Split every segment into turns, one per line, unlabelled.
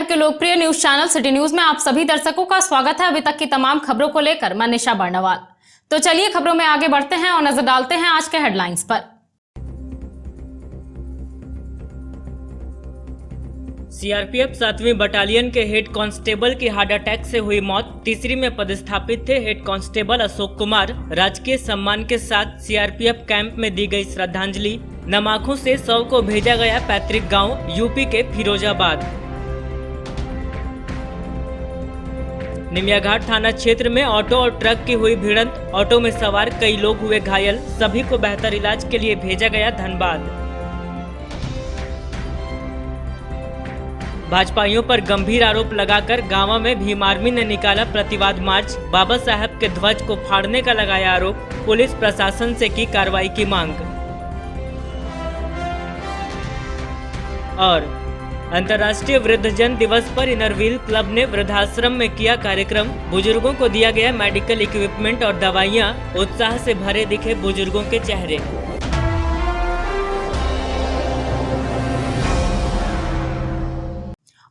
शहर के लोकप्रिय न्यूज चैनल सिटी न्यूज में आप सभी दर्शकों का स्वागत है। अभी तक की तमाम खबरों को लेकर मैं निशा बर्णवाल। तो चलिए खबरों में आगे बढ़ते हैं और नजर डालते हैं आज के हेडलाइंस पर।
सीआरपीएफ 7वीं बटालियन के हेड कांस्टेबल की हार्ट अटैक से हुई मौत। तीसरी में पदस्थापित थे हेड कांस्टेबल अशोक कुमार। राजकीय सम्मान के साथ सीआरपीएफ कैंप में दी गई श्रद्धांजलि। नमाखों से शव को भेजा गया पैतृक गांव यूपी के फिरोजाबाद। निमियाघाट थाना क्षेत्र में ऑटो और ट्रक की हुई भिड़ंत। ऑटो में सवार कई लोग हुए घायल। सभी को बेहतर इलाज के लिए भेजा गया धनबाद। भाजपाइयों पर गंभीर आरोप लगाकर गांवा में भीम आर्मी ने निकाला प्रतिवाद मार्च। बाबा साहब के ध्वज को फाड़ने का लगाया आरोप। पुलिस प्रशासन से की कार्रवाई की मांग। और अंतर्राष्ट्रीय वृद्धजन दिवस पर इनरव्हील क्लब ने वृद्धाश्रम में किया कार्यक्रम। बुजुर्गों को दिया गया मेडिकल इक्विपमेंट और दवाइयां। उत्साह से भरे दिखे बुजुर्गों के चेहरे।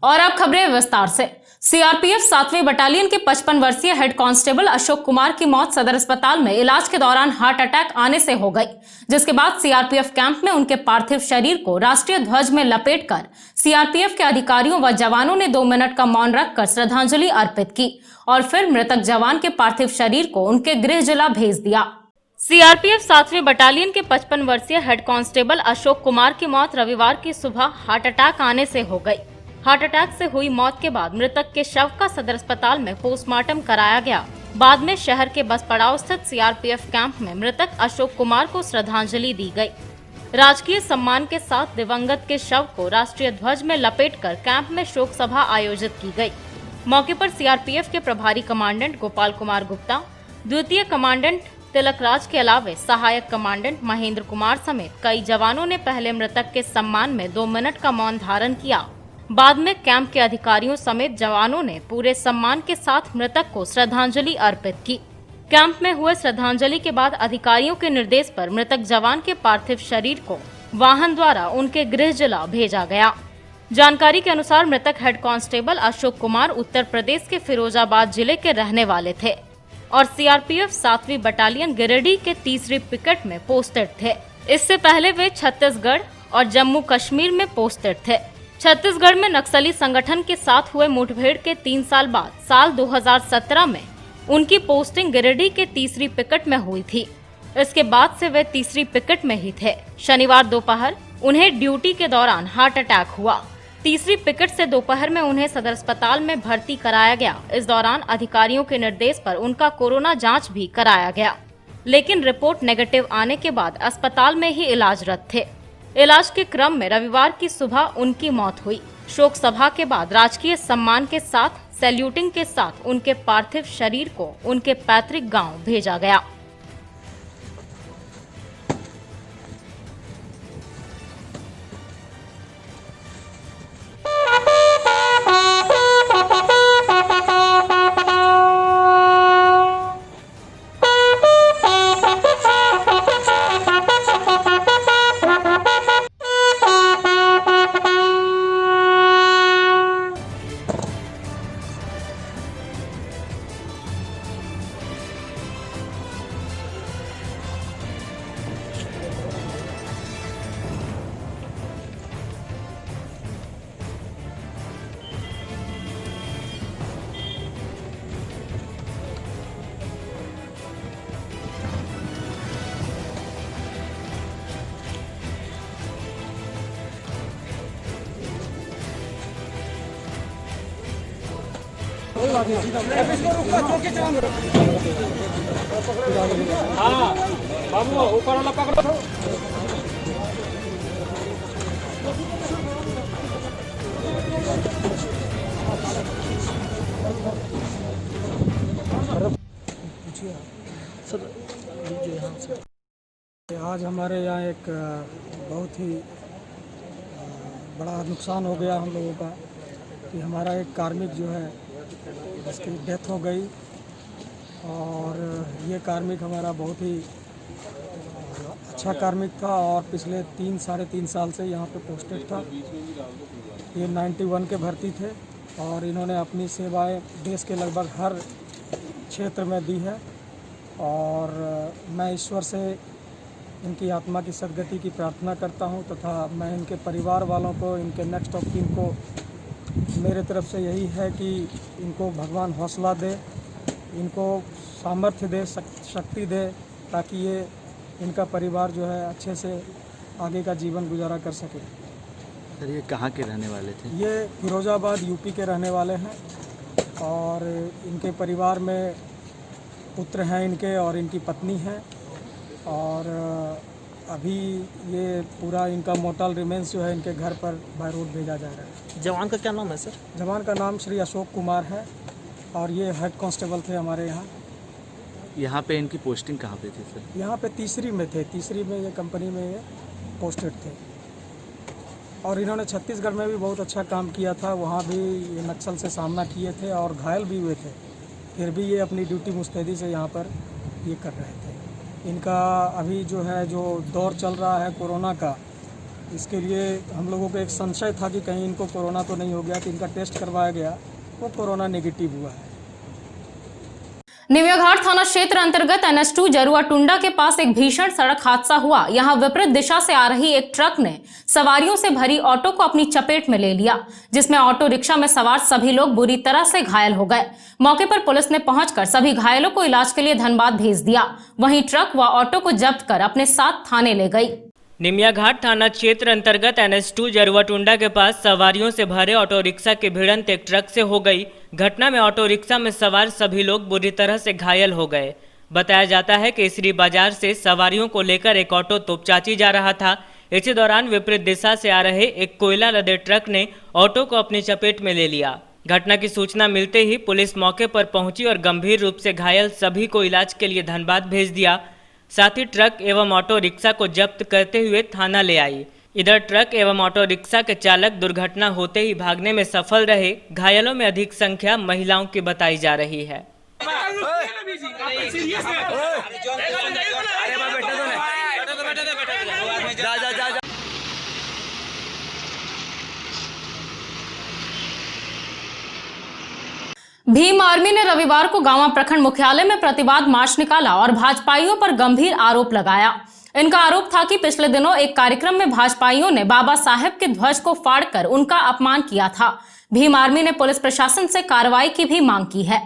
और अब खबरें विस्तार से। सीआरपीएफ 7वीं बटालियन के 55 वर्षीय हेड कांस्टेबल अशोक कुमार की मौत सदर अस्पताल में इलाज के दौरान हार्ट अटैक आने से हो गई, जिसके बाद सीआरपीएफ कैंप में उनके पार्थिव शरीर को राष्ट्रीय ध्वज में लपेटकर सीआरपीएफ के अधिकारियों व जवानों ने 2 मिनट का मौन रखकर श्रद्धांजलि अर्पित की और फिर मृतक जवान के पार्थिव शरीर को उनके गृह जिला भेज दिया। सीआरपीएफ 7वीं बटालियन के 55 वर्षीय हेड कांस्टेबल अशोक कुमार की मौत रविवार की सुबह हार्ट अटैक आने से हो गई। हार्ट अटैक से हुई मौत के बाद मृतक के शव का सदर अस्पताल में पोस्टमार्टम कराया गया। बाद में शहर के बस पड़ाव स्थित सीआरपीएफ कैंप में मृतक अशोक कुमार को श्रद्धांजलि दी गई। राजकीय सम्मान के साथ दिवंगत के शव को राष्ट्रीय ध्वज में लपेटकर कैंप में शोक सभा आयोजित की गई। मौके पर सीआरपीएफ के प्रभारी कमांडेंट गोपाल कुमार गुप्ता, द्वितीय कमांडेंट तिलक राज के अलावे सहायक कमांडेंट महेंद्र कुमार समेत कई जवानों ने पहले मृतक के सम्मान में 2 मिनट का मौन धारण किया। बाद में कैंप के अधिकारियों समेत जवानों ने पूरे सम्मान के साथ मृतक को श्रद्धांजलि अर्पित की। कैंप में हुए श्रद्धांजलि के बाद अधिकारियों के निर्देश पर मृतक जवान के पार्थिव शरीर को वाहन द्वारा उनके गृह जिला भेजा गया। जानकारी के अनुसार मृतक हेड कांस्टेबल अशोक कुमार उत्तर प्रदेश के फिरोजाबाद जिले के रहने वाले थे और सीआरपीएफ 7वीं बटालियन गिरिडीह के 3री पिकेट में पोस्टेड थे। इससे पहले वे छत्तीसगढ़ और जम्मू कश्मीर में पोस्टेड थे। छत्तीसगढ़ में नक्सली संगठन के साथ हुए मुठभेड़ के 3 साल बाद साल 2017 में उनकी पोस्टिंग गिरिडीह के 3री पिकेट में हुई थी। इसके बाद से वे 3री पिकेट में ही थे। शनिवार दोपहर उन्हें ड्यूटी के दौरान हार्ट अटैक हुआ। 3री पिकेट से दोपहर में उन्हें सदर अस्पताल में भर्ती कराया गया। इस दौरान अधिकारियों के निर्देश पर उनका कोरोना जांच भी कराया गया, लेकिन रिपोर्ट नेगेटिव आने के बाद अस्पताल में ही इलाजरत थे। इलाज के क्रम में रविवार की सुबह उनकी मौत हुई। शोक सभा के बाद राजकीय सम्मान के साथ सैल्यूटिंग के साथ उनके पार्थिव शरीर को उनके पैतृक गांव भेजा गया।
हाँ बाबू ऊपर वाला पकड़ो।
आज हमारे यहाँ एक बहुत ही बड़ा नुकसान हो गया हम लोगों का कि हमारा एक कार्मिक जो है जिसकी डेथ हो गई और ये कार्मिक हमारा बहुत ही अच्छा कार्मिक था और पिछले 3 साढ़े 3 साल से यहाँ पे पोस्टेड था। ये 91 के भर्ती थे और इन्होंने अपनी सेवाएं देश के लगभग हर क्षेत्र में दी है। और मैं ईश्वर से इनकी आत्मा की सद्गति की प्रार्थना करता हूं तथा मैं इनके परिवार वालों को, इनके नेक्स्ट ऑफ कीन को मेरे तरफ से यही है कि इनको भगवान हौसला दे, इनको सामर्थ्य दे, शक्ति दे, ताकि ये इनका परिवार जो है अच्छे से आगे का जीवन गुजारा कर सके।
सर ये कहाँ के रहने वाले थे?
ये फिरोजाबाद यूपी के रहने वाले हैं और इनके परिवार में पुत्र हैं इनके और इनकी पत्नी है। और अभी ये पूरा इनका मोर्टल रिमेंस जो है इनके घर पर बाय रोड भेजा जा रहा है।
जवान का क्या नाम है सर?
जवान का नाम श्री अशोक कुमार है और ये हेड कांस्टेबल थे हमारे यहाँ।
यहाँ पे इनकी पोस्टिंग कहाँ पे थी सर?
यहाँ पे तीसरी में थे, तीसरी में ये कंपनी में ये पोस्टेड थे। और इन्होंने छत्तीसगढ़ में भी बहुत अच्छा काम किया था, वहाँ भी ये नक्सल से सामना किए थे और घायल भी हुए थे, फिर भी ये अपनी ड्यूटी मुस्तैदी से यहाँ पर ये कर रहे थे। इनका अभी जो है जो दौर चल रहा है कोरोना का, इसके लिए हम लोगों को एक संशय था कि कहीं इनको कोरोना तो नहीं हो गया, तो इनका टेस्ट करवाया गया, वो कोरोना नेगेटिव हुआ है।
निवियाघाट थाना क्षेत्र अंतर्गत NH2 जरुआ टुंडा के पास एक भीषण सड़क हादसा हुआ। यहां विपरीत दिशा से आ रही एक ट्रक ने सवारियों से भरी ऑटो को अपनी चपेट में ले लिया, जिसमें ऑटो रिक्शा में सवार सभी लोग बुरी तरह से घायल हो गए। मौके पर पुलिस ने पहुंचकर सभी घायलों को इलाज के लिए धनबाद भेज दिया। वहीं ट्रक व ऑटो को जब्त कर अपने साथ थाने ले गई।
निमियाघाट थाना क्षेत्र अंतर्गत NH2 जरुआ टुंडा के पास सवारियों से भरे ऑटो रिक्शा की भिड़ंत एक ट्रक से हो गई। घटना में ऑटो रिक्शा में सवार सभी लोग बुरी तरह से घायल हो गए। बताया जाता है कि इसरी बाजार से सवारियों को लेकर एक ऑटो तोपचाची जा रहा था। इसी दौरान विपरीत दिशा से आ रहे एक कोयला लदे ट्रक ने ऑटो को अपनी चपेट में ले लिया। घटना की सूचना मिलते ही पुलिस मौके पर पहुंची और गंभीर रूप से घायल सभी को इलाज के लिए धनबाद भेज दिया। साथ ही ट्रक एवं ऑटो रिक्शा को जब्त करते हुए थाना ले आई। इधर ट्रक एवं ऑटो रिक्शा के चालक दुर्घटना होते ही भागने में सफल रहे। घायलों में अधिक संख्या महिलाओं की बताई जा रही है।
भीम आर्मी ने रविवार को गांवा प्रखंड मुख्यालय में प्रतिवाद मार्च निकाला और भाजपाइयों पर गंभीर आरोप लगाया। इनका आरोप था कि पिछले दिनों एक कार्यक्रम में भाजपाइयों ने बाबा साहेब के ध्वज को फाड़कर उनका अपमान किया था। भीम आर्मी ने पुलिस प्रशासन से कार्रवाई की भी मांग की है।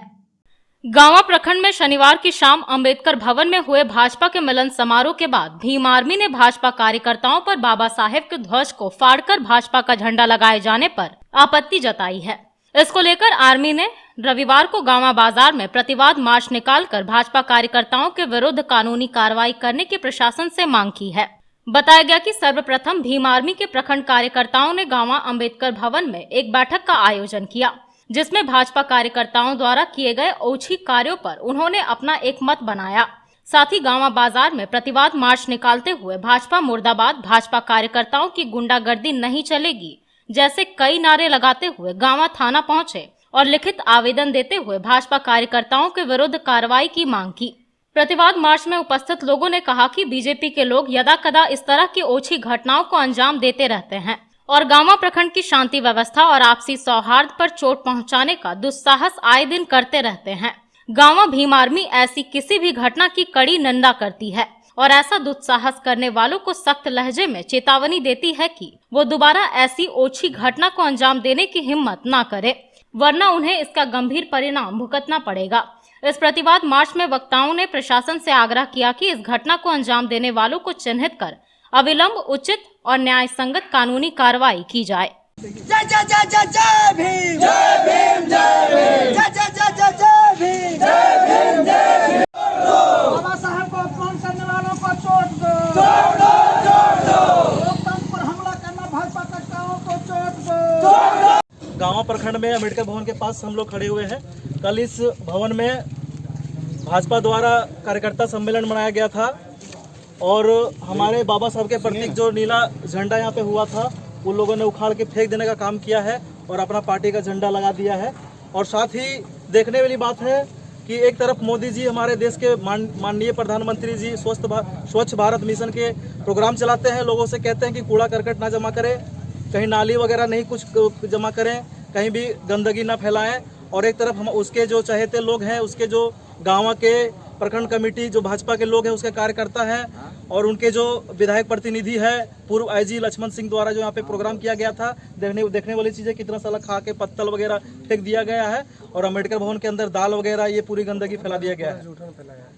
गांवा प्रखंड में शनिवार की शाम अंबेडकर भवन में हुए भाजपा के मिलन समारोह के बाद भीम आर्मी ने भाजपा कार्यकर्ताओं पर बाबा साहेब के ध्वज को फाड़कर भाजपा का झंडा लगाए जाने पर आपत्ति जताई है। इसको लेकर आर्मी ने रविवार को गांवा बाजार में प्रतिवाद मार्च निकालकर भाजपा कार्यकर्ताओं के विरुद्ध कानूनी कार्रवाई करने की प्रशासन से मांग की है। बताया गया कि सर्वप्रथम भीम आर्मी के प्रखंड कार्यकर्ताओं ने गांवा अंबेडकर भवन में एक बैठक का आयोजन किया, जिसमें भाजपा कार्यकर्ताओं द्वारा किए गए ओछी कार्यों पर उन्होंने अपना एक मत बनाया। साथ ही गांवा बाजार में प्रतिवाद मार्च निकालते हुए भाजपा मुर्दाबाद, भाजपा कार्यकर्ताओं की गुंडागर्दी नहीं चलेगी जैसे कई नारे लगाते हुए गांवा थाना पहुंचे और लिखित आवेदन देते हुए भाजपा कार्यकर्ताओं के विरुद्ध कार्रवाई की मांग की। प्रतिवाद मार्च में उपस्थित लोगों ने कहा कि बीजेपी के लोग यदाकदा इस तरह की ओछी घटनाओं को अंजाम देते रहते हैं और गांवा प्रखंड की शांति व्यवस्था और आपसी सौहार्द पर चोट पहुंचाने का दुस्साहस आए दिन करते रहते हैं। गांवा भीम आर्मी ऐसी किसी भी घटना की कड़ी निंदा करती है और ऐसा दुस्साहस करने वालों को सख्त लहजे में चेतावनी देती है कि वो दोबारा ऐसी ओछी घटना को अंजाम देने की हिम्मत ना करे, वरना उन्हें इसका गंभीर परिणाम भुगतना पड़ेगा। इस प्रतिवाद मार्च में वक्ताओं ने प्रशासन से आग्रह किया कि इस घटना को अंजाम देने वालों को चिन्हित कर अविलंब उचित और न्याय संगत कानूनी कार्रवाई की जाए।
जय जय जय जय जय भीम, जय भीम, जय भीम, जय जय जय जय जय भीम, जय भीम, जय भीम। बाबा साहब को अपमान करने वालों को चोट दो, चोट दो, चोट दो। लोकतंत्र पर हमला करना भाजपा कर्ताओं को चोट दो, चोट दो।
गांवा प्रखंड में अम्बेडकर भवन के पास हम लोग खड़े हुए हैं। कल इस भवन में भाजपा द्वारा कार्यकर्ता सम्मेलन मनाया गया था और हमारे बाबा साहब के प्रतीक जो नीला झंडा यहाँ पे हुआ था, उन लोगों ने उखाड़ के फेंक देने का काम किया है और अपना पार्टी का झंडा लगा दिया है। और साथ ही देखने वाली बात है कि एक तरफ मोदी जी हमारे देश के माननीय प्रधानमंत्री जी स्वच्छ भारत मिशन के प्रोग्राम चलाते हैं, लोगों से कहते हैं कि कूड़ा करकट ना जमा करें, कहीं नाली वगैरह नहीं कुछ जमा करें, कहीं भी गंदगी ना फैलाएं, और एक तरफ हम उसके जो चहेते लोग हैं, उसके जो गाँव के प्रखंड कमेटी जो भाजपा के लोग हैं, उसके कार्यकर्ता हैं, और उनके जो विधायक प्रतिनिधि है पूर्व आईजी लक्ष्मण सिंह द्वारा जो यहाँ पे प्रोग्राम किया गया था, देखने वाली चीज़ें कितना साला खा के पत्तल वगैरह फेंक दिया गया है, और अम्बेडकर भवन के अंदर दाल वगैरह ये पूरी गंदगी फैला दिया गया है।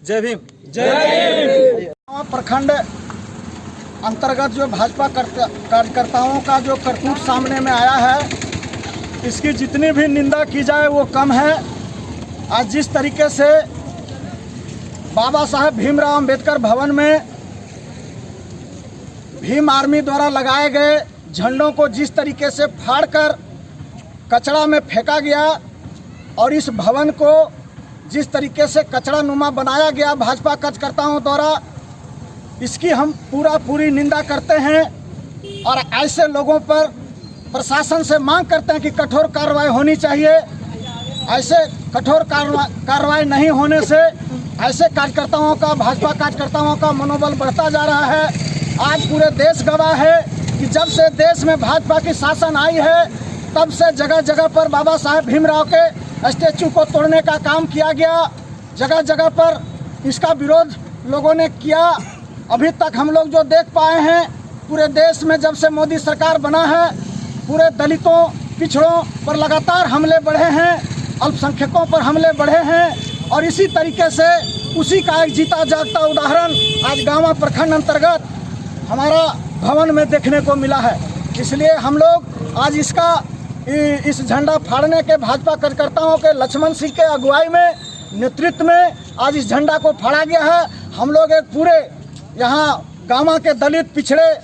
जय भीम। जय भीम।
प्रखंड अंतर्गत जो भाजपा कार्यकर्ताओं का जो करतूत सामने में आया है, इसकी जितनी भी निंदा की जाए वो कम है। आज जिस तरीके से बाबा साहेब भीमराव अंबेडकर भवन में भीम आर्मी द्वारा लगाए गए झंडों को जिस तरीके से फाड़कर कचरा में फेंका गया, और इस भवन को जिस तरीके से कचरा नुमा बनाया गया भाजपा कार्यकर्ताओं द्वारा, इसकी हम पूरी निंदा करते हैं। और ऐसे लोगों पर प्रशासन से मांग करते हैं कि कठोर कार्रवाई होनी चाहिए। ऐसे कठोर कार्रवाई नहीं होने से ऐसे कार्यकर्ताओं का, भाजपा कार्यकर्ताओं का मनोबल बढ़ता जा रहा है। आज पूरे देश गवाह है कि जब से देश में भाजपा की शासन आई है, तब से जगह जगह पर बाबा साहेब भीमराव के स्टैचू को तोड़ने का काम किया गया। जगह जगह पर इसका विरोध लोगों ने किया। अभी तक हम लोग जो देख पाए हैं, पूरे देश में जब से मोदी सरकार बना है, पूरे दलितों, पिछड़ों पर लगातार हमले बढ़े हैं, अल्पसंख्यकों पर हमले बढ़े हैं, और इसी तरीके से उसी का एक जीता जागता उदाहरण आज गाँव प्रखंड अंतर्गत हमारा भवन में देखने को मिला है। इसलिए हम लोग आज इस झंडा फाड़ने के भाजपा कार्यकर्ताओं के लक्ष्मण सिंह के अगुवाई में, नेतृत्व में आज इस झंडा को फाड़ा गया है। हम लोग एक पूरे यहाँ गाँव के दलित, पिछड़े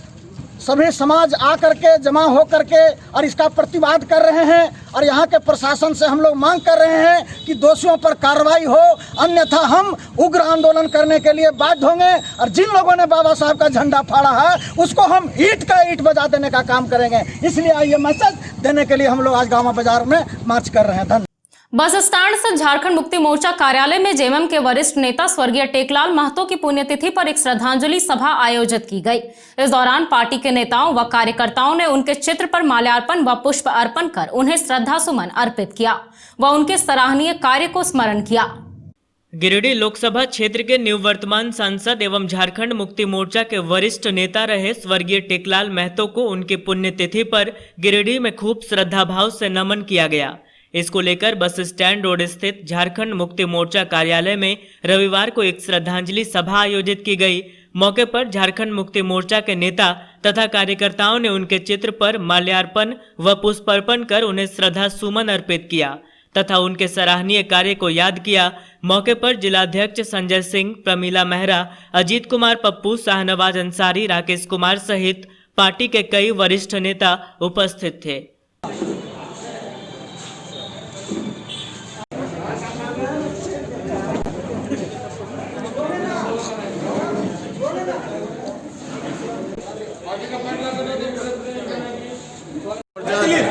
सभी समाज आकर के जमा हो करके और इसका प्रतिवाद कर रहे हैं, और यहाँ के प्रशासन से हम लोग मांग कर रहे हैं कि दोषियों पर कार्रवाई हो, अन्यथा हम उग्र आंदोलन करने के लिए बाध्य होंगे। और जिन लोगों ने बाबा साहब का झंडा फाड़ा है, उसको हम ईंट का ईंट बजा देने का काम करेंगे। इसलिए ये मैसेज देने के लिए हम लोग आज गाँव बाजार में मार्च कर रहे हैं। धन्यवाद।
बस स्टैंड से झारखंड मुक्ति मोर्चा कार्यालय में जेएमएम के वरिष्ठ नेता स्वर्गीय टेकलाल महतो की पुण्यतिथि पर एक श्रद्धांजलि सभा आयोजित की गई। इस दौरान पार्टी के नेताओं व कार्यकर्ताओं ने उनके चित्र पर माल्यार्पण व पुष्प अर्पण कर उन्हें श्रद्धा सुमन अर्पित किया व उनके सराहनीय कार्य को स्मरण किया।
गिरिडीह लोकसभा क्षेत्र के निवर्तमान सांसद एवं झारखंड मुक्ति मोर्चा के वरिष्ठ नेता रहे स्वर्गीय टेकलाल महतो को उनकी पुण्यतिथि पर गिरिडीह में खूब श्रद्धाभाव से नमन किया गया। इसको लेकर बस स्टैंड रोड स्थित झारखंड मुक्ति मोर्चा कार्यालय में रविवार को एक श्रद्धांजलि सभा आयोजित की गई। मौके पर झारखंड मुक्ति मोर्चा के नेता तथा कार्यकर्ताओं ने उनके चित्र पर माल्यार्पण व पुष्पार्पण कर उन्हें श्रद्धा सुमन अर्पित किया तथा उनके सराहनीय कार्य को याद किया। मौके पर जिलाध्यक्ष संजय सिंह, प्रमीला मेहरा, अजीत कुमार पप्पू, शाहनवाज अंसारी, राकेश कुमार सहित पार्टी के कई वरिष्ठ नेता उपस्थित थे।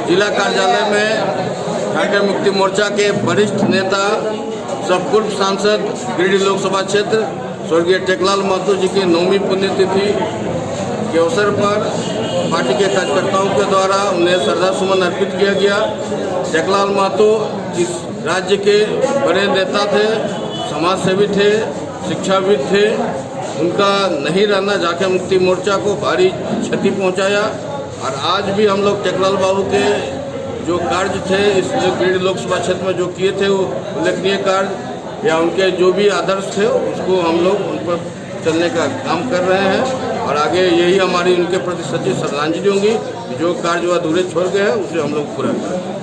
जिला कार्यालय में झारखंड मुक्ति मोर्चा के वरिष्ठ नेता सब पूर्व सांसद गिरिडीह लोकसभा क्षेत्र स्वर्गीय टेकलाल महतो जी की 9वीं पुण्यतिथि के अवसर पर पार्टी के कार्यकर्ताओं के द्वारा उन्हें श्रद्धा सुमन अर्पित किया गया। टेकलाल महतो इस राज्य के बड़े नेता थे, समाज सेवी थे, शिक्षाविद थे। उनका नहीं रहना झारखंड मुक्ति मोर्चा को भारी क्षति पहुंचाया, और आज भी हम लोग टेकलाल बाबू के जो कार्य थे इस गिरिडीह लोकसभा क्षेत्र में जो किए थे वो उल्लेखनीय कार्य या उनके जो भी आदर्श थे उसको हम लोग उन पर चलने का काम कर रहे हैं, और आगे यही हमारी उनके प्रति सच्ची श्रद्धांजलि होंगी। जो कार्य जो अधूरे छोड़ गए हैं उसे हम लोग पूरा करेंगे।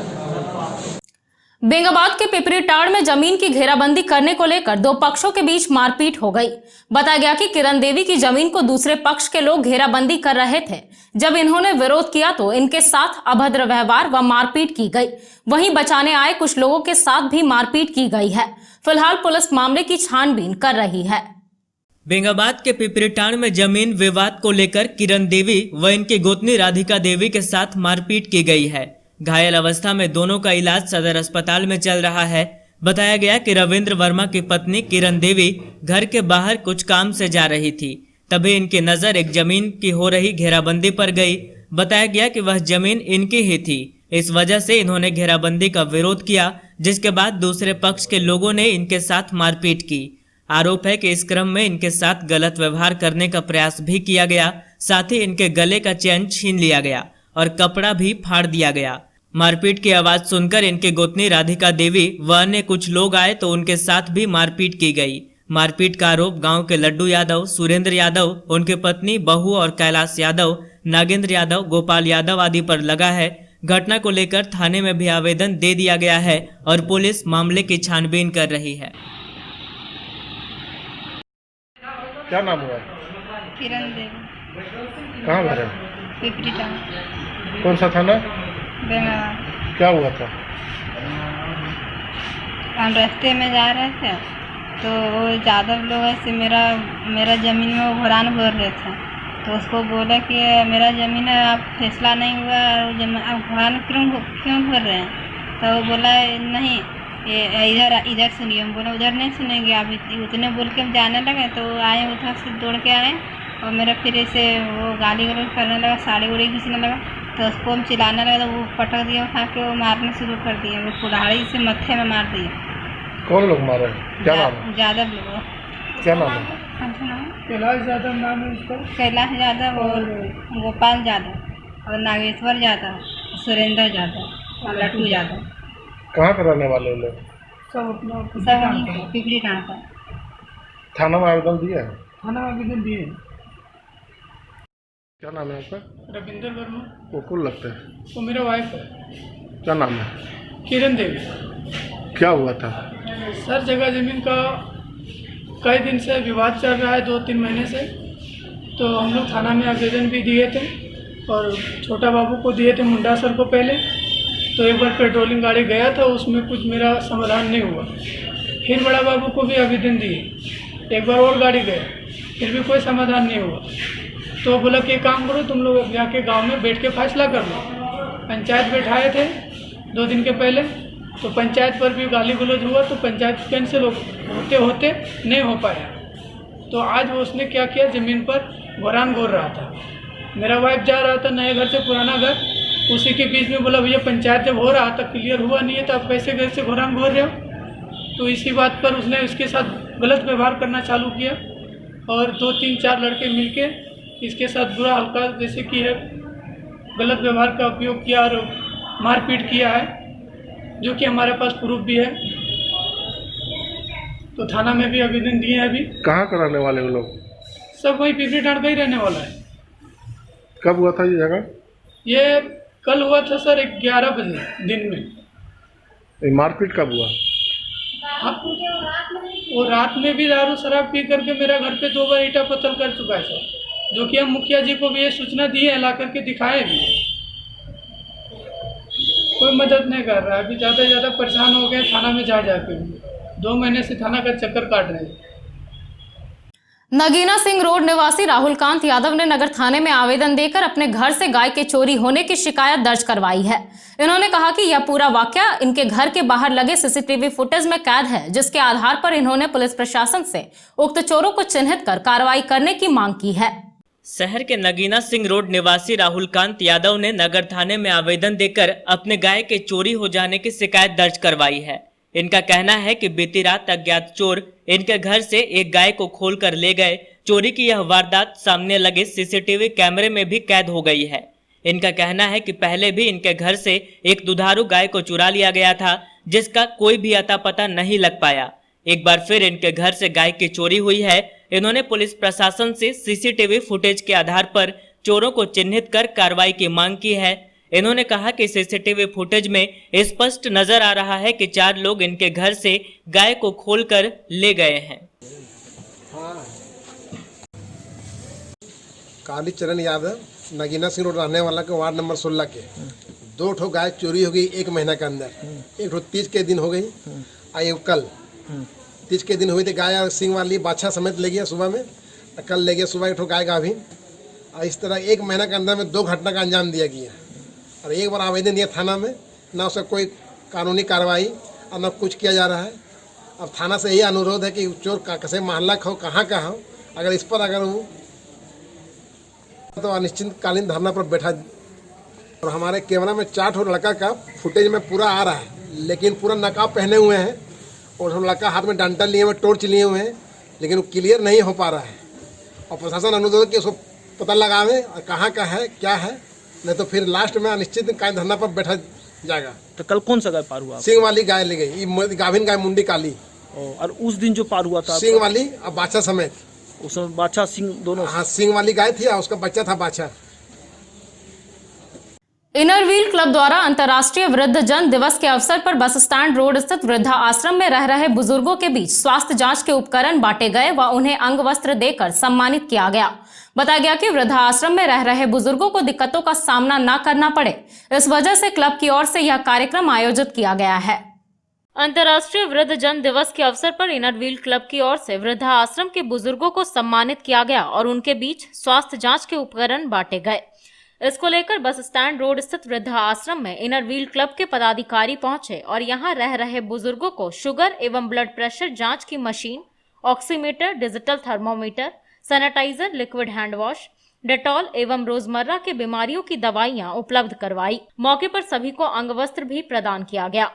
बेंगाबाद के पिपरीटाड़ में जमीन की घेराबंदी करने को लेकर दो पक्षों के बीच मारपीट हो गई। बताया गया कि किरण देवी की जमीन को दूसरे पक्ष के लोग घेराबंदी कर रहे थे। जब इन्होंने विरोध किया तो इनके साथ अभद्र व्यवहार व मारपीट की गई। वहीं बचाने आए कुछ लोगों के साथ भी मारपीट की गई है। फिलहाल पुलिस मामले की छानबीन कर रही है।
बेंगाबाद के पिपरीटाड़ में जमीन विवाद को लेकर किरण देवी व इनकी गोतनी राधिका देवी के साथ मारपीट की गई है। घायल अवस्था में दोनों का इलाज सदर अस्पताल में चल रहा है। बताया गया कि रविंद्र वर्मा की पत्नी किरण देवी घर के बाहर कुछ काम से जा रही थी, तभी इनकी नजर एक जमीन की हो रही घेराबंदी पर गई। बताया गया कि वह जमीन इनकी ही थी। इस वजह से इन्होंने घेराबंदी का विरोध किया, जिसके बाद दूसरे पक्ष के लोगों ने इनके साथ मारपीट की। आरोप है कि इस क्रम में इनके साथ गलत व्यवहार करने का प्रयास भी किया गया, साथ ही इनके गले का चेन छीन लिया गया और कपड़ा भी फाड़ दिया गया। मारपीट की आवाज सुनकर इनकी गोतनी राधिका देवी व अन्य कुछ लोग आए तो उनके साथ भी मारपीट की गई। मारपीट का आरोप गांव के लड्डू यादव, सुरेंद्र यादव, उनके पत्नी, बहू और कैलाश यादव, नागेंद्र यादव, गोपाल यादव आदि पर लगा है। घटना को लेकर थाने में भी आवेदन दे दिया गया है और पुलिस मामले की छानबीन कर रही है।
क्या नाम हुआ?
किरण देवी।
कहाँ घर है?
पिपरी टाउन।
कौन सा थाना?
बेंगाबाद।
क्या हुआ था?
हम रास्ते में जा रहे थे तो वो यादव लोग ऐसे मेरा ज़मीन में वो घुरान भर रहे थे, तो उसको बोला कि मेरा ज़मीन है, आप फैसला नहीं हुआ, आप घुरान क्यों भर रहे हैं? तो वो बोला नहीं, ये इधर सुनिए। हम बोला उधर नहीं सुनेंगे, आप उतने बोल के हम जाने लगे तो आए, उधर से दौड़ के आए और मेरा फिर ऐसे वो गाली गलौज करने लगा, साड़ी उड़ी खींचने लगा, तो उसको हम चिल्लाने लगे तो वो पटक दिया, उठा के वो मारने शुरू कर दिए, वो कुल्हाड़ी से मत्थे में मार दिए।
कौन लोग मारे? क्या नाम है?
यादव लोग।
क्या नाम है?
कैलाश यादव नाम है उसका।
कैलाश यादव और गोपाल यादव और नागेश्वर यादव, सुरेंद्र यादव और लड्डू यादव।
कहाँ के रहने वाले लोग?
सब वहीं पिपरी टाँड़ का।
थाना में आवेदन दिया है?
थाना में आवेदन दिए।
क्या नाम है आपका?
रविंदर वर्मा।
वो कौन लगता है?
वो मेरा वाइफ है।
क्या नाम है?
किरण देवी।
क्या हुआ था?
सर जगह ज़मीन का कई दिन से विवाद चल रहा है, 2-3 महीने से, तो हम लोग थाना में आवेदन भी दिए थे और छोटा बाबू को दिए थे, मुंडा सर को पहले। तो एक बार पेट्रोलिंग गाड़ी गया था, उसमें कुछ मेरा समाधान नहीं हुआ। फिर बड़ा बाबू को भी आवेदन दिए, एक बार और गाड़ी गया, फिर भी कोई समाधान नहीं हुआ। तो बोला कि एक काम करो, तुम लोग जाके गांव में बैठ के फैसला कर लो। पंचायत बैठाए थे 2 दिन के पहले, तो पंचायत पर भी गाली गलौज हुआ, तो पंचायत कैंसिल होते होते नहीं हो पाया। तो आज वो उसने क्या किया, ज़मीन पर घुरान घोर रहा था। मेरा वाइफ जा रहा था नए घर से पुराना घर, उसी के बीच में बोला भैया पंचायत जब हो रहा था, क्लियर हुआ नहीं है, तो आप कैसे घर से घुरान घोर रहे हो? तो इसी बात पर उसने उसके साथ गलत व्यवहार करना चालू किया और 2-3-4 लड़के मिलके इसके साथ बुरा हल्का जैसे कि है गलत व्यवहार का उपयोग किया और मारपीट किया है, जो कि हमारे पास प्रूफ भी है। तो थाना में भी आवेदन दिए हैं। अभी
कहाँ के रहने वाले वो लोग?
सब वही पिपरी टाँड़ का ही रहने वाला है।
कब हुआ था ये जगह?
ये कल हुआ था सर 11 बजे दिन में।
ये मारपीट कब हुआ?
हाँ, वो रात में भी दारू शराब पी करके मेरा घर पे 2 बार ईंटा पत्थर कर चुका है सर, जो कि हम मुखिया जी को भी ये सूचना दिए हैं, ला करके दिखाए भी। कोई मदद नहीं कर रहा है। अभी ज़्यादा से ज़्यादा परेशान हो गए थाना में जा जाके, 2 महीने से थाना का चक्कर काट रहे हैं।
नगीना सिंह रोड निवासी राहुल कांत यादव ने नगर थाने में आवेदन देकर अपने घर से गाय के चोरी होने की शिकायत दर्ज करवाई है। इन्होंने कहा कि यह पूरा वाकया इनके घर के बाहर लगे सीसीटीवी फुटेज में कैद है, जिसके आधार पर इन्होंने पुलिस प्रशासन से उक्त चोरों को चिन्हित कर कार्रवाई करने की मांग की है।
शहर के नगीना सिंह रोड निवासी राहुल कांत यादव ने नगर थाने में आवेदन देकर अपने गाय के चोरी हो जाने की शिकायत दर्ज करवाई है। इनका कहना है कि बीती रात अज्ञात चोर इनके घर से एक गाय को खोलकर ले गए। चोरी की यह वारदात सामने लगे सीसीटीवी कैमरे में भी कैद हो गई है। इनका कहना है कि पहले भी इनके घर से एक दुधारू गाय को चुरा लिया गया था, जिसका कोई भी अता पता नहीं लग पाया। एक बार फिर इनके घर से गाय की चोरी हुई है। इन्होंने पुलिस प्रशासन से सीसीटीवी फुटेज के आधार पर चोरों को चिन्हित कर कार्रवाई की मांग की है। इन्होंने कहा कि सीसीटीवी फुटेज में स्पष्ट नजर आ रहा है कि 4 लोग इनके घर से गाय को खोलकर ले गए हैं।
कालीचरण यादव नगीना सिंह रोड रहने वाला के वार्ड नंबर 16 के 2 ठो गाय चोरी हो गई 1 महीना के अंदर। एक ठो 30 के दिन हो गई और एक कल 30 के दिन हुई थी। गाय सिंह वाली बाछा समेत ले गया सुबह में, कल ले गया सुबह एक ठो गाय गाभिन। और इस तरह 1 महीना के अंदर में 2 घटना का अंजाम दिया गया। और एक बार आवेदन दिया थाना में, ना उसका कोई कानूनी कार्रवाई और न कुछ किया जा रहा है। अब थाना से यही अनुरोध है कि चोर कैसे मोहल्ला का हो, कहाँ का हो, अगर इस पर अगर वो तो अनिश्चितकालीन धरना पर बैठा और हमारे कैमरा में 4 ठो लड़का का फुटेज में पूरा आ रहा है, लेकिन पूरा नकाब पहने हुए हैं और हम लड़का हाथ में डंडा लिए हुए, टॉर्च लिए हुए हैं, लेकिन वो क्लियर नहीं हो पा रहा है। और प्रशासन अनुरोध है कि उसको पता लगावे और कहाँ का है क्या है, नहीं तो फिर लास्ट में अनिश्चित कायम धरना पर बैठा जाएगा।
तो कल कौन सा गाय पार हुआ?
सिंह वाली गाय ले गई, गाभिन गाय मुंडी काली।
और उस दिन जो पार हुआ था
सिंह वाली और बाछा समेत।
उसमें बाछा सिंह दोनों?
हाँ, सिंह वाली गाय थी और उसका बच्चा था बाछा।
इनर व्हील क्लब द्वारा अंतर्राष्ट्रीय वृद्धजन दिवस के अवसर पर बस स्टैंड रोड स्थित वृद्धा आश्रम में रह रहे बुजुर्गों के बीच स्वास्थ्य जांच के उपकरण बांटे गए व उन्हें अंग वस्त्र देकर सम्मानित किया गया। बताया गया कि वृद्धा आश्रम में रह रहे बुजुर्गों को दिक्कतों का सामना न करना पड़े, इस वजह से क्लब की ओर से यह कार्यक्रम आयोजित किया गया है। अंतर्राष्ट्रीय वृद्धजन दिवस के अवसर पर इनर व्हील क्लब की ओर से वृद्धा आश्रम के बुजुर्गों को सम्मानित किया गया और उनके बीच स्वास्थ्य जांच के उपकरण बांटे गए। इसको लेकर बस स्टैंड रोड स्थित वृद्धा आश्रम में इनर व्हील क्लब के पदाधिकारी पहुंचे और यहां रह रहे बुजुर्गों को शुगर एवं ब्लड प्रेशर जांच की machine, oximeter, digital thermometer, sanitizer, liquid hand wash, Dettol एवं रोजमर्रा के बीमारियों की दवाइयां उपलब्ध करवाई। मौके पर सभी को अंग वस्त्र भी प्रदान किया गया।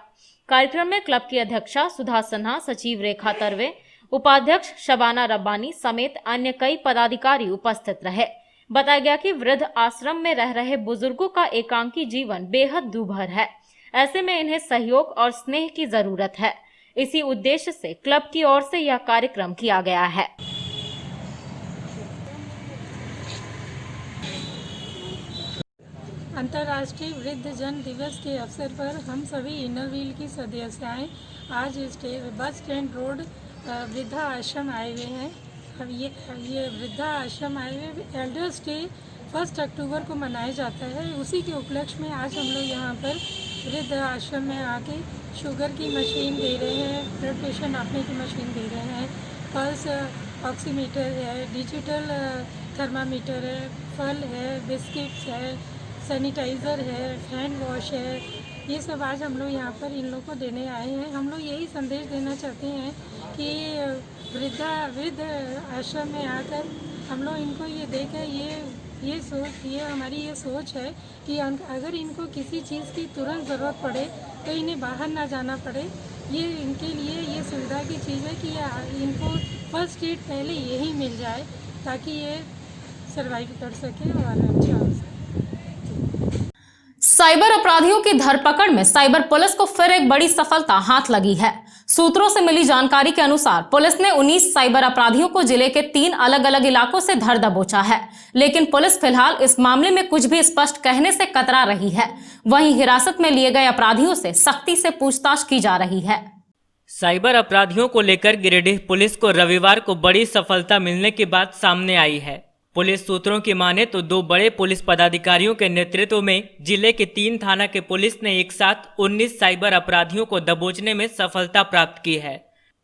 कार्यक्रम में क्लब की अध्यक्षा सुधा सिन्हा, सचिव रेखा तरवे, उपाध्यक्ष शबाना रब्बानी समेत अन्य कई पदाधिकारी उपस्थित रहे। बताया गया कि वृद्ध आश्रम में रह रहे बुजुर्गों का एकांकी जीवन बेहद दूभर है, ऐसे में इन्हें सहयोग और स्नेह की जरूरत है। इसी उद्देश्य से क्लब की ओर से यह कार्यक्रम किया गया है।
अंतर्राष्ट्रीय वृद्धजन दिवस के अवसर पर हम सभी इनर व्हील की सदस्याएं आज बस स्टैंड रोड वृद्धा आश्रम आए हुए हैं। अब ये वृद्धा आश्रम आए हुए एल्डर्स डे 1 अक्टूबर को मनाया जाता है। उसी के उपलक्ष्य में आज हम लोग यहाँ पर वृद्ध आश्रम में आके शुगर की मशीन दे रहे हैं, ब्लड प्रेशर नापने की मशीन दे रहे हैं, पल्स ऑक्सीमीटर है, डिजिटल थर्मामीटर है, फल है, बिस्किट्स है, सैनिटाइज़र है, हैंड वॉश है। ये सब आज हम लोग यहाँ पर इन लोग को देने आए हैं। हम लोग यही संदेश देना चाहते हैं कि वृद्ध आश्रम में आकर हम लोग इनको ये देकर ये हमारी ये सोच है कि अगर इनको किसी चीज़ की तुरंत ज़रूरत पड़े तो इन्हें बाहर ना जाना पड़े। ये इनके लिए ये सुविधा की चीज़ है कि इनको फर्स्ट एड पहले यही मिल जाए ताकि ये सर्वाइव कर सके और अच्छा हो सके।
साइबर अपराधियों की धरपकड़ में साइबर पुलिस को फिर एक बड़ी सफलता हाथ लगी है। सूत्रों से मिली जानकारी के अनुसार पुलिस ने 19 साइबर अपराधियों को जिले के 3 अलग अलग इलाकों से धर दबोचा है, लेकिन पुलिस फिलहाल इस मामले में कुछ भी स्पष्ट कहने से कतरा रही है। वहीं हिरासत में लिए गए अपराधियों से सख्ती से पूछताछ की जा रही है।
साइबर अपराधियों को लेकर गिरिडीह पुलिस को रविवार को बड़ी सफलता मिलने की बात सामने आई है। पुलिस सूत्रों की माने तो 2 बड़े पुलिस पदाधिकारियों के नेतृत्व में जिले के 3 थाना के पुलिस ने एक साथ 19 साइबर अपराधियों को दबोचने में सफलता प्राप्त की है।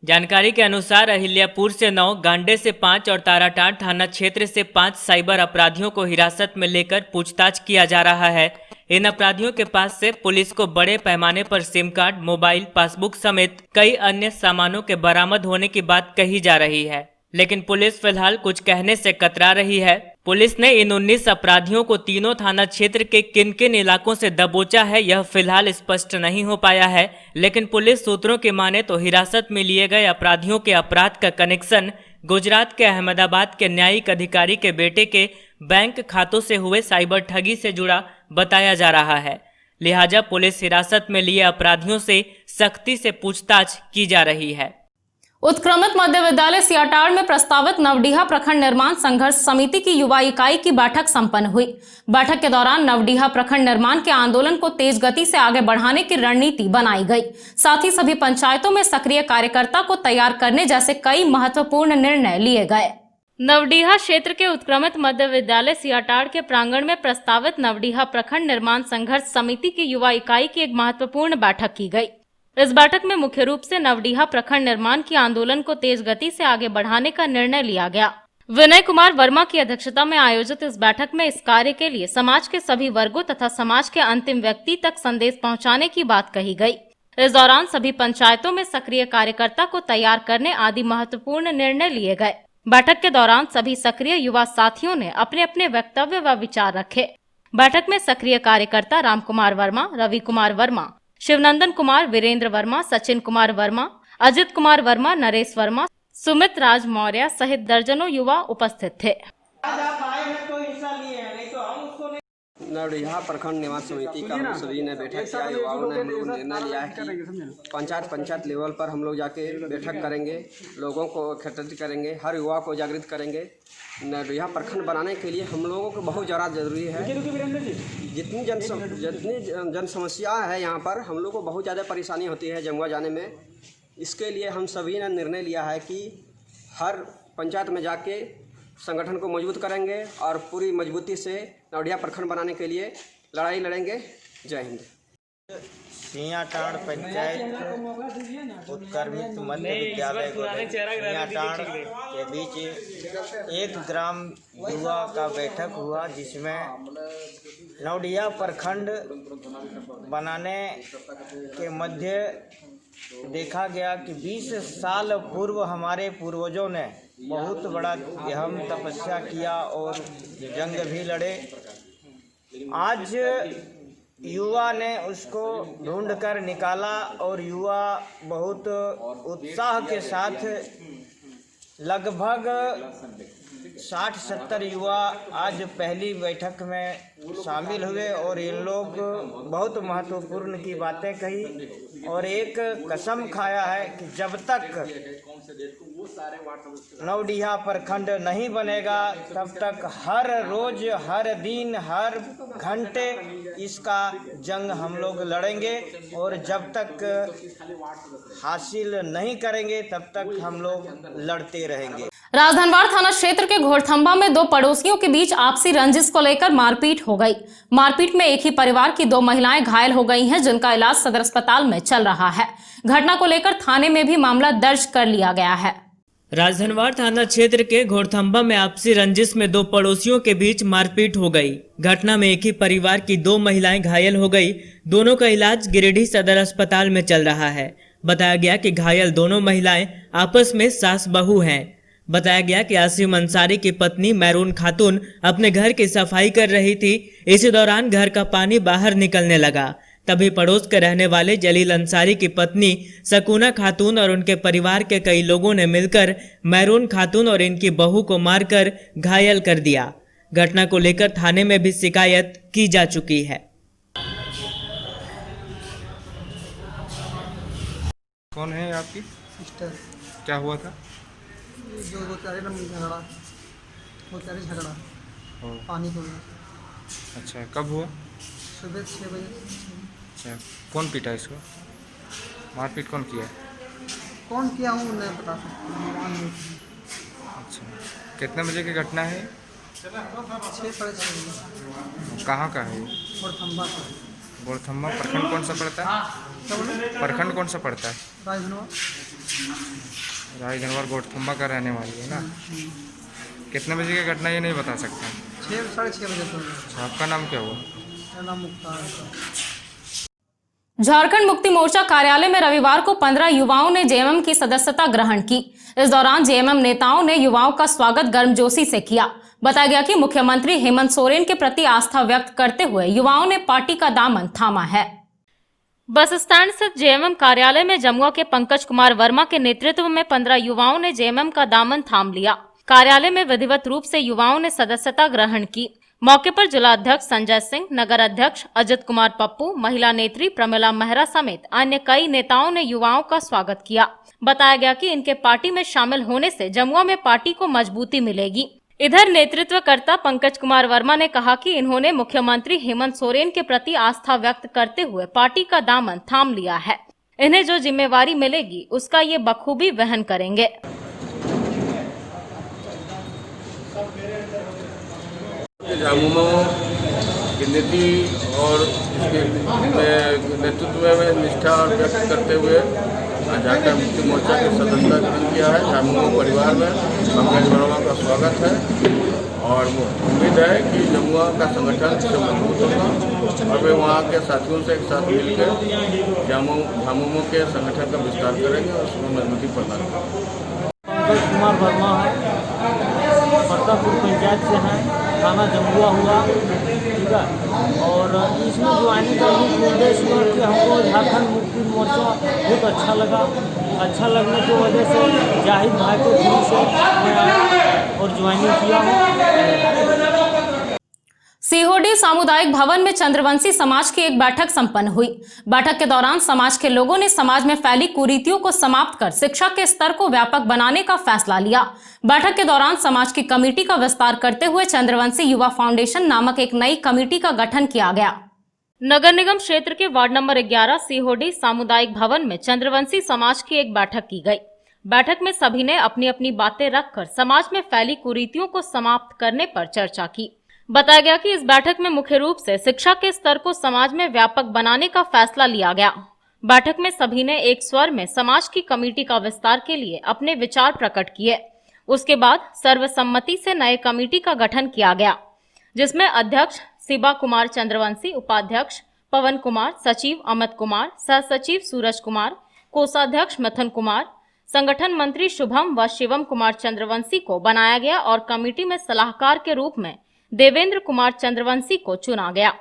जानकारी के अनुसार अहिल्यापुर से 9, गांडे से 5 और ताराटांड थाना क्षेत्र से 5 साइबर अपराधियों को हिरासत में लेकर पूछताछ किया जा रहा है। इन अपराधियों के पास से पुलिस को बड़े पैमाने पर सिम कार्ड, मोबाइल, पासबुक समेत कई अन्य सामानों के बरामद होने की बात कही जा रही है, लेकिन पुलिस फिलहाल कुछ कहने से कतरा रही है। पुलिस ने इन 19 अपराधियों को तीनों थाना क्षेत्र के किन किन इलाकों से दबोचा है यह फिलहाल स्पष्ट नहीं हो पाया है, लेकिन पुलिस सूत्रों की माने तो हिरासत में लिए गए अपराधियों के अपराध का कनेक्शन गुजरात के अहमदाबाद के न्यायिक अधिकारी के बेटे के बैंक खातों से हुए साइबर ठगी से जुड़ा बताया जा रहा है। लिहाजा पुलिस हिरासत में लिए अपराधियों से सख्ती से पूछताछ की जा रही है।
उत्क्रमित मध्य विद्यालय सियाटाड़ में प्रस्तावित नवडीहा प्रखंड निर्माण संघर्ष समिति की युवा इकाई की बैठक संपन्न हुई। बैठक के दौरान नवडीहा प्रखंड निर्माण के आंदोलन को तेज गति से आगे बढ़ाने की रणनीति बनाई गई। साथ ही सभी पंचायतों में सक्रिय कार्यकर्ता को तैयार करने जैसे कई महत्वपूर्ण निर्णय लिए गए। नवडीहा क्षेत्र के उत्क्रमित मध्य विद्यालय सियाटाड़ के प्रांगण में प्रस्तावित नवडीहा प्रखंड निर्माण संघर्ष समिति की युवा इकाई की एक महत्वपूर्ण बैठक की गई। इस बैठक में मुख्य रूप से नवडीहा प्रखंड निर्माण के आंदोलन को तेज गति से आगे बढ़ाने का निर्णय लिया गया। विनय कुमार वर्मा की अध्यक्षता में आयोजित इस बैठक में इस कार्य के लिए समाज के सभी वर्गों तथा समाज के अंतिम व्यक्ति तक संदेश पहुंचाने की बात कही गई। इस दौरान सभी पंचायतों में सक्रिय कार्यकर्ता को तैयार करने आदि महत्वपूर्ण निर्णय लिए गए। बैठक के दौरान सभी सक्रिय युवा साथियों ने अपने अपने वक्तव्य व विचार रखे। बैठक में सक्रिय कार्यकर्ता रामकुमार वर्मा, रवि कुमार वर्मा, शिवनंदन कुमार, वीरेंद्र वर्मा, सचिन कुमार वर्मा, अजित कुमार वर्मा, नरेश वर्मा, सुमित राज मौर्य सहित दर्जनों युवा उपस्थित थे।
नौडिया प्रखंड निवास समिति का हम सभी ने बैठक किया। युवाओं ने हम लोग निर्णय लिया है कि पंचायत लेवल पर हम लोग जाके बैठक करेंगे, लोगों को एकत्रित करेंगे, हर युवा को जागृत करेंगे। नौडिया प्रखंड बनाने के लिए हम लोगों को बहुत ज़्यादा ज़रूरी है। जितनी जन समस्या है यहाँ पर हम लोग को बहुत ज़्यादा परेशानी होती है जमुआ जाने में। इसके लिए हम सभी ने निर्णय लिया है कि हर पंचायत में जाके संगठन को मजबूत करेंगे और पूरी मजबूती से नौडिया प्रखंड बनाने के लिए लड़ाई लड़ेंगे। जय हिंद।
सियाटाड़ पंचायत उत्क्रमित मध्य विद्यालय सियाटाड़ के बीच एक ग्राम युवा का बैठक हुआ, जिसमें नौडिया प्रखंड बनाने के मध्य देखा गया कि 20 साल पूर्व हमारे पूर्वजों ने बहुत बड़ा अहम तपस्या किया और जंग भी लड़े। आज युवा ने उसको ढूंढकर निकाला और युवा बहुत उत्साह के साथ लगभग 60-70 युवा आज पहली बैठक में शामिल हुए और इन लोग बहुत महत्वपूर्ण की बातें कही और एक कसम खाया है कि जब तक नौडिया प्रखंड नहीं बनेगा तब तक हर रोज, हर दिन, हर घंटे इसका जंग हम लोग लड़ेंगे और जब तक हासिल नहीं करेंगे तब तक हम लोग लड़ते रहेंगे।
राजधनवाड़ थाना क्षेत्र के घोड़थंबा में दो पड़ोसियों के बीच आपसी रंजिश को लेकर मारपीट हो गई। मारपीट में एक ही परिवार की 2 महिलाएं घायल हो गई हैं, जिनका इलाज सदर अस्पताल में चल रहा है। घटना को लेकर थाने में भी मामला दर्ज कर लिया गया है।
राजधनवाड़ थाना क्षेत्र के घोड़थंबा में आपसी रंजिश में 2 पड़ोसियों के बीच मारपीट हो गई। घटना में एक ही परिवार की 2 महिलाएं घायल हो गई। दोनों का इलाज गिरिडीह सदर अस्पताल में चल रहा है। बताया गया कि घायल दोनों महिलाएं आपस में सास बहू हैं। बताया गया कि आसिम अंसारी की पत्नी मैरून खातून अपने घर की सफाई कर रही थी। इसी दौरान घर का पानी बाहर निकलने लगा। तभी पड़ोस के रहने वाले जलील अंसारी की पत्नी सकूना खातून और उनके परिवार के कई लोगों ने मिलकर मैरून खातून और इनकी बहू को मारकर घायल कर दिया। घटना को लेकर थाने में भी शिकायत की जा चुकी है।
कौन है आपकी
सिस्टर?
क्या हुआ था?
जो झगड़ा पानी को।
अच्छा, कब हुआ?
सुबह 6 बजे।
अच्छा, कौन पीटा इसको? मारपीट कौन किया?
कौन किया हूँ नहीं बता सकता।
अच्छा, कितने बजे की घटना है?
6 बजे।
कहाँ का है?
घोड़थंबा।
घोड़थंबा प्रखंड कौन सा पड़ता है? प्रखंड कौन सा पड़ता है? राजधनवाड़ घोड़थंबा का रहने वाली है ना? कितने बजे की घटना ये नहीं बता सकता?
6-6:30 बजे।
आपका नाम क्या हुआ?
मेरा नाम मुख्तार है।
झारखंड मुक्ति मोर्चा कार्यालय में रविवार को 15 युवाओं ने जेएमएम की सदस्यता ग्रहण की। इस दौरान जेएमएम नेताओं ने युवाओं का स्वागत गर्मजोशी से किया। बताया गया कि मुख्यमंत्री हेमंत सोरेन के प्रति आस्था व्यक्त करते हुए युवाओं ने पार्टी का दामन थामा है। बस स्टैंड स्थित जेएमएम कार्यालय में जमुआ के पंकज कुमार वर्मा के नेतृत्व में 15 युवाओं ने जेएमएम का दामन थाम लिया। कार्यालय में विधिवत रूप से युवाओं ने सदस्यता ग्रहण की। मौके पर जिला अध्यक्ष संजय सिंह, नगर अध्यक्ष अजित कुमार पप्पू, महिला नेत्री प्रमिला मेहरा समेत अन्य कई नेताओं ने युवाओं का स्वागत किया। बताया गया कि इनके पार्टी में शामिल होने से जमुआ में पार्टी को मजबूती मिलेगी। इधर नेतृत्वकर्ता पंकज कुमार वर्मा ने कहा कि इन्होंने मुख्यमंत्री हेमंत सोरेन के प्रति आस्था व्यक्त करते हुए पार्टी का दामन थाम लिया है। इन्हें जो जिम्मेवारी मिलेगी उसका ये बखूबी वहन करेंगे।
झामुमो की नीति और इसके नेतृत्व में निष्ठा व्यक्त करते हुए झारखंड मुक्ति मोर्चा की सदस्यता ग्रहण किया है। झामुमो परिवार में पंकज वर्मा का स्वागत है और उम्मीद है कि जमुआ का संगठन से मजबूत होगा और वे वहाँ के साथियों से एक साथ मिलकर झामुमो के संगठन का विस्तार करेंगे और उसमें मजबूती प्रदान करेंगे।
पंकज कुमार वर्मा है, प्रतापपुर पंचायत से हैं, थाना जमुआ हुआ।
का। और इसमें ज्वाइनिंग का मुख्य उद्देश्य हुआ कि हमको झारखंड मुक्ति मोर्चा बहुत अच्छा लगा। अच्छा लगने की वजह से जाहिद भाई को थ्रू से मैं आया और ज्वाइनिंग किया हूँ।
सीहोडी सामुदायिक भवन में चंद्रवंशी समाज की एक बैठक संपन्न हुई। बैठक के दौरान समाज के लोगों ने समाज में फैली कुरीतियों को समाप्त कर शिक्षा के स्तर को व्यापक बनाने का फैसला लिया। बैठक के दौरान समाज की कमेटी का विस्तार करते हुए चंद्रवंशी युवा फाउंडेशन नामक एक नई कमेटी का गठन किया गया। नगर निगम क्षेत्र के वार्ड नंबर 11 सीहोडी सामुदायिक भवन में चंद्रवंशी समाज की एक बैठक की गई। बैठक में सभी ने अपनी अपनी बातें रखकर समाज में फैली कुरीतियों को समाप्त करने पर चर्चा की। बताया गया कि इस बैठक में मुख्य रूप से शिक्षा के स्तर को समाज में व्यापक बनाने का फैसला लिया गया। बैठक में सभी ने एक स्वर में समाज की कमेटी का विस्तार के लिए अपने विचार प्रकट किए। उसके बाद सर्वसम्मति से नए कमेटी का गठन किया गया, जिसमें अध्यक्ष शिबा कुमार चंद्रवंशी, उपाध्यक्ष पवन कुमार, सचिव अमित कुमार, सह सचिव सूरज कुमार, कोषाध्यक्ष मिथुन कुमार, संगठन मंत्री शुभम व शिवम कुमार चंद्रवंशी को बनाया गया और कमेटी में सलाहकार के रूप में देवेंद्र कुमार चंद्रवंशी को चुना गया।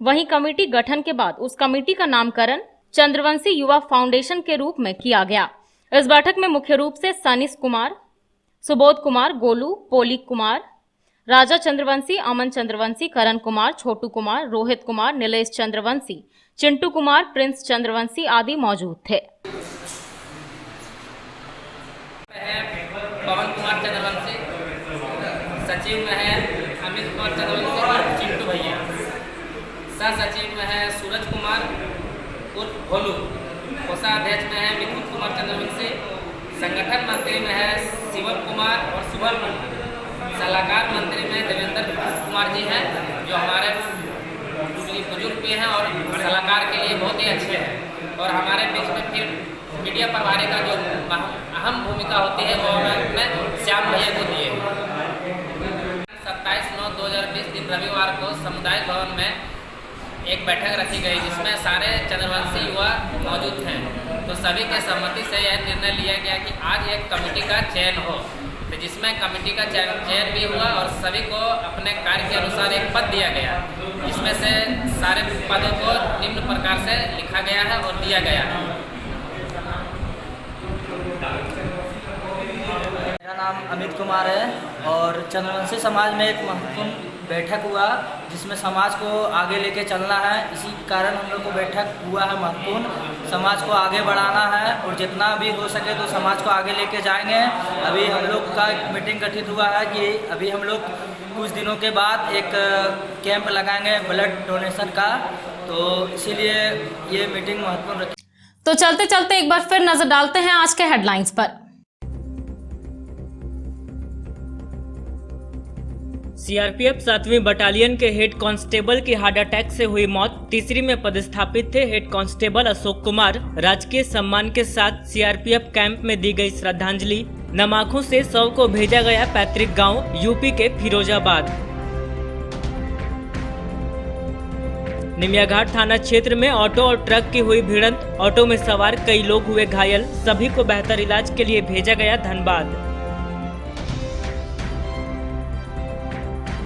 वहीं कमेटी गठन के बाद उस कमेटी का नामकरण चंद्रवंशी युवा फाउंडेशन के रूप में किया गया। इस बैठक में मुख्य रूप से सनीश कुमार, सुबोध कुमार, गोलू, पोलिक कुमार, राजा चंद्रवंशी, अमन चंद्रवंशी, करण कुमार, छोटू कुमार, रोहित कुमार, नीलेश चंद्रवंशी, चिंटू कुमार, प्रिंस चंद्रवंशी आदि मौजूद थे।
पवन कुमार चंद्रवंशी, सचिव में है अमित कुमार चंद्रवंशी और चिंटू भैया, सह सचिव में है सूरज कुमार उर्फ भोलू, कोषाध्यक्ष में है मिथुन कुमार चंद्रवंशी, संगठन मंत्री में है शिवम कुमार और शुभम, सलाहकार मंत्री में देवेंद्र कुमार जी हैं, जो हमारे बुजुर्ग भी हैं और सलाहकार के लिए बहुत ही अच्छे हैं। और हमारे बीच में फिर मीडिया प्रभारी का जो अहम भूमिका होती है वो हमें श्याम भैया को दिए। 27/9/2020 दिन रविवार को सामुदायिक भवन में एक बैठक रखी गई, जिसमें सारे चंद्रवंशी युवा मौजूद हैं। तो सभी के सहमति से यह निर्णय लिया गया कि आज एक कमेटी का चयन हो, तो जिसमें कमेटी का चयन भी हुआ और सभी को अपने कार्य के अनुसार एक पद दिया गया। इसमें से सारे पदों को निम्न प्रकार से लिखा गया है और दिया गया है।
मेरा नाम अमित कुमार है और चंद्रवंशी समाज में एक महत्वपूर्ण बैठक हुआ, जिसमें समाज को आगे लेके चलना है। इसी कारण हम लोग को बैठक हुआ है महत्वपूर्ण। समाज को आगे बढ़ाना है और जितना भी हो सके तो समाज को आगे लेके जाएंगे। अभी हम लोग का एक मीटिंग गठित हुआ है कि अभी हम लोग कुछ दिनों के बाद एक कैंप लगाएंगे ब्लड डोनेशन का, तो इसीलिए ये मीटिंग महत्वपूर्ण रखी।
तो चलते चलते एक बार फिर नजर डालते हैं आज के हेडलाइंस पर।
सीआरपीएफ 7वीं बटालियन के हेड कांस्टेबल की हार्ट अटैक से हुई मौत। तीसरी में पदस्थापित थे हेड कांस्टेबल अशोक कुमार। राजकीय सम्मान के साथ सीआरपीएफ कैंप में दी गई श्रद्धांजलि। नमाखों से शव को भेजा गया पैतृक गांव यूपी के फिरोजाबाद। निमियाघाट थाना क्षेत्र में ऑटो और ट्रक की हुई भिड़ंत। ऑटो में सवार कई लोग हुए घायल। सभी को बेहतर इलाज के लिए भेजा गया धनबाद।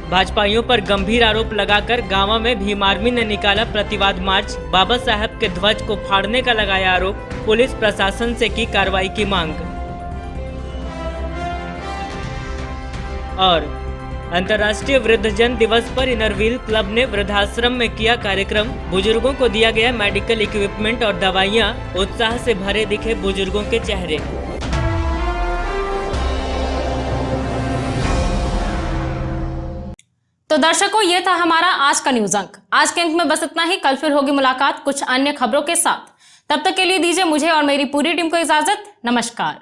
भाजपाइयों पर गंभीर आरोप लगाकर गांवा में भीम आर्मी ने निकाला प्रतिवाद मार्च। बाबा साहब के ध्वज को फाड़ने का लगाया आरोप। पुलिस प्रशासन से की कार्रवाई की मांग। और अंतर्राष्ट्रीय वृद्धजन दिवस पर इनरव्हील क्लब ने वृद्धाश्रम में किया कार्यक्रम। बुजुर्गों को दिया गया मेडिकल इक्विपमेंट और दवाइयां। उत्साह से भरे दिखे बुजुर्गों के चेहरे।
तो दर्शकों, ये था हमारा आज का न्यूज अंक। आज के अंक में बस इतना ही। कल फिर होगी मुलाकात कुछ अन्य खबरों के साथ। तब तक के लिए दीजिए मुझे और मेरी पूरी टीम को इजाजत। नमस्कार।